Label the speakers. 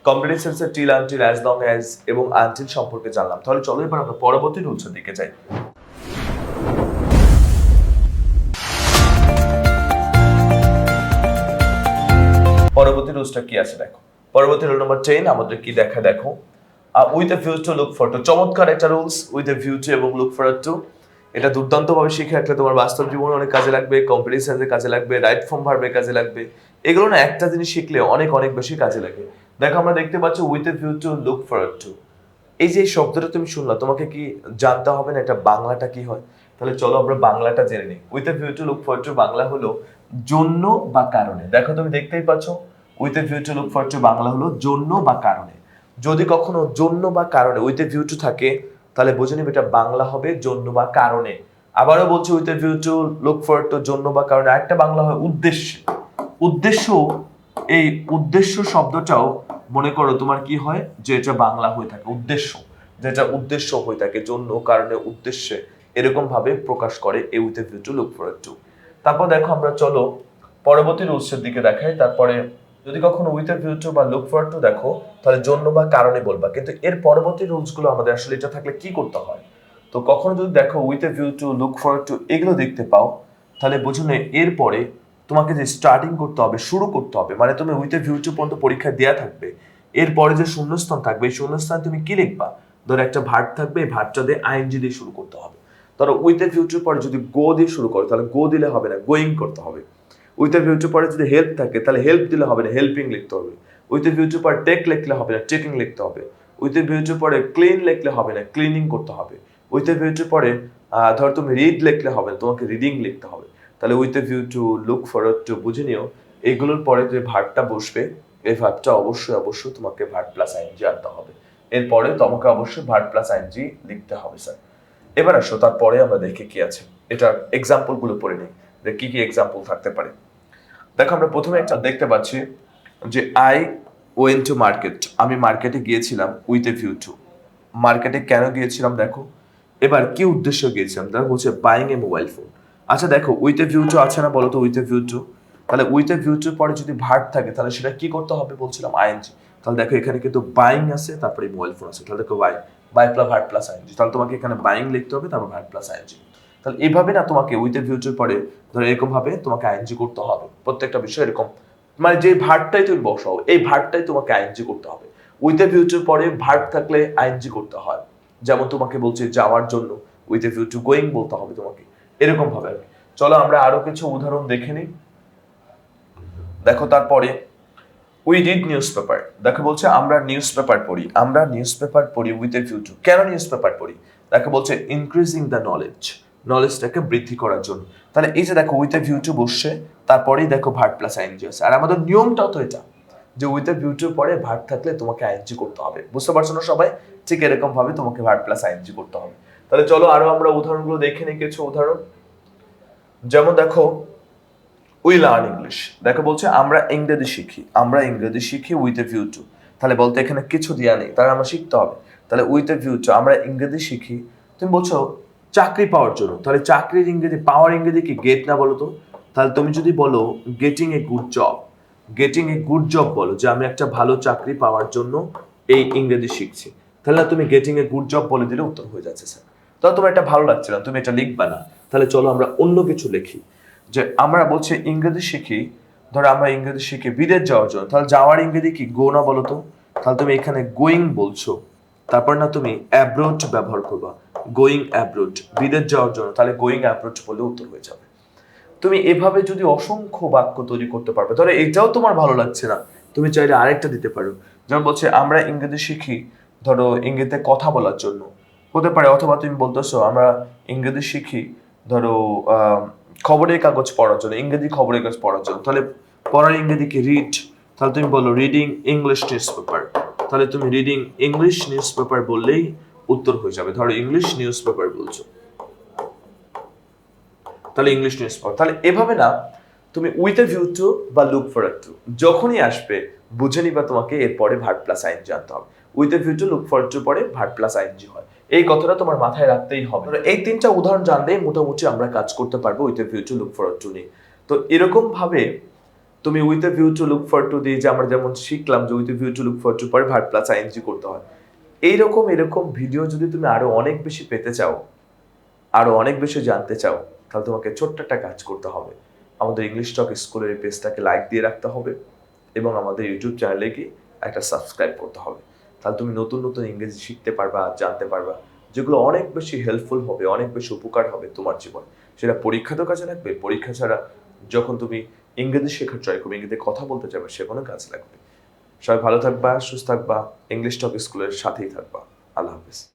Speaker 1: Complete সেন্সের till until as long as এবং until সম্পর্কে জানলাম। তাহলে চলো এবার আমরা পরবর্তী রুলসের দিকে যাই। পরবর্তী রুলসটা কি আছে দেখো। পরবর্তী রুল নাম্বার 10 আমাদের কি দেখো with a view to look for to. চমৎকার একটা rules, with a view to এবং লুক ফর টু। এটা দুর্দান্তভাবে শিখে রাখলে তোমার বাস্তব জীবনে অনেক কাজে লাগবে, কমপ্লিট সেন্সে কাজে লাগবে, রাইট ফর্ম ভার্বে কাজে লাগবে। এগুলো না একটা জিনিস শিখলে অনেক অনেক বেশি কাজে লাগে। দেখো আমরা দেখতে পাচ্ছি with a view to look for to. এই যে শব্দটা তুমি শুনলা, তোমাকে কি জানতে হবে না এটা বাংলাটা কি হয়? তাহলে চলো আমরা বাংলাটা জেনে নিই। With a view to look for to Bangla হলো জন্য বা কারণে। দেখো তুমি দেখতেই পাচ্ছ with a view to look for to Bangla হলো জন্য বা কারণে। যদি কখনো জন্য বা কারণে উইথ এ ভিউ টু থাকে তাহলে বুঝে নিবে এটা বাংলা হবে জন্য বা কারণে। আবারও বলছি with a view to look for to জন্য বা কারণে। একটা বাংলা হয় উদ্দেশ্য। উদ্দেশ্য, এই উদ্দেশ্য শব্দটাও মনে করো তোমার কি হয় যে এটা বাংলা হয়ে থাকে উদ্দেশ্য, যেটা উদ্দেশ্য হয়ে থাকে জন্য কারণে উদ্দেশ্যে, এরকম ভাবে প্রকাশ করে এই with a view to look for to. তারপর দেখো আমরা চলো পরবর্তী রুলসের দিকে দেখাই। তারপরে যদি কখনো উইথ এ ভিউ টু বা লুক ফর টু দেখো তাহলে জন্য বা কারণে বলবা, কিন্তু এর পরবর্তী রুলস গুলো আমাদের আসলে এটা থাকলে কি করতে হয়। তো কখনো যদি দেখো with a view to look for to এগুলো দেখতে পাও তাহলে বুঝো না এরপরে তোমাকে যে স্টার্টিং করতে হবে, শুরু করতে হবে। মানে তুমি উইথ এ ভিউ টু পর্যন্ত পরীক্ষা দেয়া থাকবে, এরপরে যে শূন্যস্থান থাকবে এই শূন্যস্থান তুমি কি লিখবা? ধরো একটা ভার্ব থাকবে, এই ভার্বটা দিয়ে আইএনজি দিয়ে শুরু করতে হবে। ধরো উইথ এ ভিউ টু পরে যদি গো দিয়ে শুরু করো তাহলে গো দিলে হবে না, গোয়িং করতে হবে। উইথ এ ভিউ টু পরে যদি হেল্প থাকে তাহলে হেল্প দিলে হবে না, হেল্পিং লিখতে হবে। উইথ এ ভিউ টু পরে টেক লিখলে হবে না, টেকিং লিখতে হবে। উইথ এ ভিউ টু পরে ক্লিন লিখলে হবে না, ক্লিনিং করতে হবে। উইথ এ ভিউ টু পরে ধর তুমি রিড লিখলে হবে না, তোমাকে রিডিং লিখতে হবে। তাহলে with a view to look forward to বুঝে নিও এগুলোর পরে যে ভার্বটা বসবে এই ভার্বটা অবশ্যই তোমাকে ভার্ব প্লাস আইএনজি আনতে হবে। এরপরে তোমাকে অবশ্যই ভার্ব প্লাস আইএনজি লিখতে হবে স্যার। এবার আসো তারপরে আমরা দেখি কি আছে, এটার এক্সাম্পল গুলো পড়ে নিই যে কি কি এক্সাম্পল থাকতে পারে। দেখো আমরা প্রথমে একটা দেখতে পাচ্ছি যে আই ওয়েন্ট টু মার্কেট, আমি মার্কেটে গিয়েছিলাম উইথ এ ভিউ টু। মার্কেটে কেন গিয়েছিলাম দেখো, এবার কি উদ্দেশ্য গিয়েছিলাম দেখো, বলছে বাইং এ মোবাইল ফোন। আচ্ছা দেখো উইথ এ ভিউ টু আছে না বলো তো, উইথ এ ভিউ টু। তাহলে উইথ এ ভিউ টু পরে যদি ভার্ব থাকে তাহলে সেটা কি করতে হবে বলছিলাম আইএনজি। তাহলে দেখো এখানে কিন্তু বাইং আছে তারপরে মোবাইল ফোন আছে, তাহলে দেখো by plus verb plus ING. তাহলে তোমাকে এখানে বাইং লিখতে হবে তারপর ভার্ব প্লাস আইএনজি। তাহলে এইভাবে না তোমাকে উইথ এ ভিউ টু পরে ধরো এরকম ভাবে তোমাকে আইএনজি করতে হবে প্রত্যেকটা বিষয় এরকম। মানে যে ভার্বটাই তুমি বসাও এই ভার্বটাই তোমাকে আইএনজি করতে হবে। উইথ এ ভিউ টু পরে ভার্ব থাকলে আইএনজি করতে হয়। যেমন তোমাকে বলছে যাওয়ার জন্য with a view two going বলতে হবে তোমাকে, এরকম ভাবে। চলো আমরা আরো কিছু উদাহরণ দেখে নিই। দেখো তারপরে উই রিড নিউজ পেপার। দেখো বলছে আমরা নিউজ পেপার পড়ি, আমরা নিউজ পেপার পড়ি উইথ এ ভিউ টু। কেন নিউজ পেপার পড়ি? দেখো বলছে ইনক্রিজিং দ্য নলেজ, নলেজটাকে বৃদ্ধি করার জন্য। তাহলে এই যে দেখো উইথ এ ভিউ টু বসছে তারপরেই দেখো ভার্ব প্লাস আইএনজি আছে। আর আমাদের নিয়মটাও তো এটা যে উইথ এ ভিউ টু পরে ভার্ব থাকলে তোমাকে আইএনজি করতে হবে। বুঝতে পারছো না সবাই? ঠিক এরকম ভাবে তোমাকে ভার্ব প্লাস আইএনজি করতে হবে। তাহলে চলো আরো আমরা উদাহরণগুলো দেখে নিই কিছু উদাহরণ। যেমন দেখো উই লার্ন ইংলিশ। দেখো বলছে আমরা ইংরেজি শিখি, আমরা ইংরেজি শিখি উইথ এ ভিউ টু। তাহলে বলতে এখানে কিছু দেয়া নেই, তাহলে আমরা শিখতে হবে। তাহলে উইথ এ ভিউ টু আমরা ইংরেজি শিখি। তুমি বলছো চাকরি পাওয়ার জন্য, তাহলে চাকরির ইংরেজি পাওয়ার ইংরেজি কি গেট না বলো তো? তাহলে তুমি যদি বলো getting a good job, getting a good job বলো যে আমি একটা ভালো চাকরি পাওয়ার জন্য এই ইংরেজি শিখছি, তাহলে তুমি গেটিং এ গুড জব বলে দিলে উত্তর হয়ে যাচ্ছে স্যার। তাহলে তোমার এটা ভালো লাগছে না, তুমি এটা লিখবা না। তাহলে চলো আমরা অন্য কিছু লিখি যে আমরা বলছি ইংরেজি শিখি, ধরো আমরা ইংরেজি শিখি বিদেশ যাওয়ার জন্য। তাহলে যাওয়ার ইংরেজি কি গো না বলো তো? তাহলে তুমি এখানে গোয়িং বলছো, তারপর না তুমি অ্যাব্রোড ব্যবহার করবা, গোয়িং অ্যাব্রোড বিদেশ যাওয়ার জন্য, তাহলে গোয়িং অ্যাব্রোড বলে উত্তর হয়ে যাবে। তুমি এভাবে যদি অসংখ্য বাক্য তৈরি করতে পারবে, ধরো এটাও তোমার ভালো লাগছে না, তুমি চাইলে আরেকটা দিতে পারো। যেমন বলছে আমরা ইংরেজি শিখি ধরো ইংরেজিতে কথা বলার জন্য হতে পারে, অথবা তুমি বলতেছো আমরা ইংরেজি শিখি ধরো খবরের কাগজ পড়ার জন্য, ইংরেজি খবরের কাগজ পড়ার জন্য। তাহলে পড়ার ইংরেজি কি রিড, তাহলে তুমি বলো রিডিং ইংলিশ নিউজ পেপার। তাহলে তুমি রিডিং ইংলিশ নিউজ পেপার বললেই উত্তর হয়ে যাবে। ধরো ইংলিশ নিউজ পেপার বলছো, তাহলে ইংলিশ নিউজ পেপার। তাহলে এভাবে না তুমি উইথ এ ভিউ টু বা লুক ফর টু যখনই আসবে বুঝে নিবা তোমাকে এরপরে ভার্ব প্লাস আইএনজি আনতে হবে। With a view to look for to পরে ভার্ব প্লাস আইএনজি হয়, এই কথাটা তোমার মাথায় রাখতেই হবে। এই তিনটা উদাহরণ জানলেই মোটামুটি আমরা কাজ করতে পারবো with a view to look for to নিয়ে। তো এরকম ভাবে তুমি with a view to look for to দিয়ে যে আমরা যেমন শিখলাম যে with a view to look for to পরে ভার্ব প্লাস আইএনজি করতে হয়, এরকম ভিডিও যদি তুমি আরো অনেক বেশি পেতে চাও, আরো অনেক বেশি জানতে চাও, তাহলে তোমাকে ছোট্ট একটা কাজ করতে হবে। আমাদের ইংলিশ টক স্কুলের এই পেজটাকে লাইক দিয়ে রাখতে হবে এবং আমাদের ইউটিউব চ্যানেলে গিয়ে একটা সাবস্ক্রাইব করতে হবে। তাহলে তুমি নতুন নতুন ইংরেজি শিখতে পারবা, জানতে পারবা, যেগুলো অনেক বেশি হেল্পফুল হবে, অনেক বেশি উপকার হবে তোমার জীবনে। সেটা পরীক্ষাতেও কাজে লাগবে, পরীক্ষা ছাড়া যখন তুমি ইংরেজি শেখার ট্রাই করবে, ইংরেজিতে কথা বলতে যাবে, সেখানেও কাজে লাগবে। সবাই ভালো থাকবা, সুস্থ থাকবা, ইংলিশ টক স্কুলের সাথেই থাকবা। আল্লাহ হাফিজ।